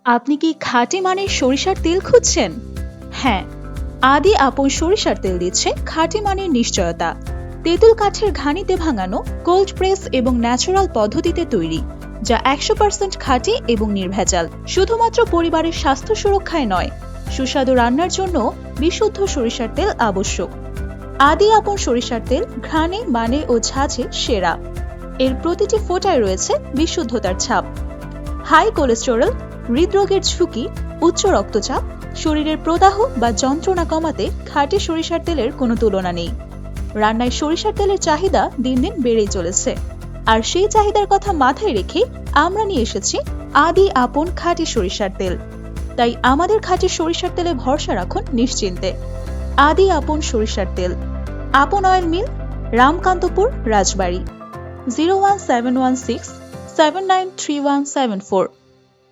আপনি কি খাঁটি মানের সরিষার তেল খুঁজছেন? হ্যাঁ, আদি আপন সরিষার তেল দিচ্ছে খাঁটি মানের নিশ্চয়তা। তেঁতুল কাঠের ঘানিতে ভাঙানো, কোল্ড প্রেস এবং ন্যাচারাল পদ্ধতিতে তৈরি, যা 100% খাঁটি এবং নির্ভেজাল। শুধুমাত্র পরিবারের স্বাস্থ্য সুরক্ষায় নয়, সুস্বাদু রান্নার জন্য বিশুদ্ধ সরিষার তেল আবশ্যক। আদি আপন সরিষার তেল ঘ্রাণে, মানে ও ঝাঁঝে সেরা। এর প্রতিটি ফোঁটায় রয়েছে বিশুদ্ধতার ছাপ। হাই কোলেস্টেরল, হৃদরোগের ঝুঁকি, উচ্চ রক্তচাপ, শরীরের প্রদাহ বা যন্ত্রণা কমাতে খাঁটি সরিষার তেলের কোনো তুলনা নেই। রান্নায় সরিষার তেলের চাহিদা দিন দিন বেড়েই চলেছে, আর সেই চাহিদার কথা মাথায় রেখে আমরা নিয়ে এসেছি আদি আপন খাঁটি সরিষার তেল। তাই আমাদের খাঁটি সরিষার তেলে ভরসা রাখুন নিশ্চিন্তে। আদি আপন সরিষার তেল, আপন অয়েল মিল, রামকান্তপুর, রাজবাড়ী। 01716 793174।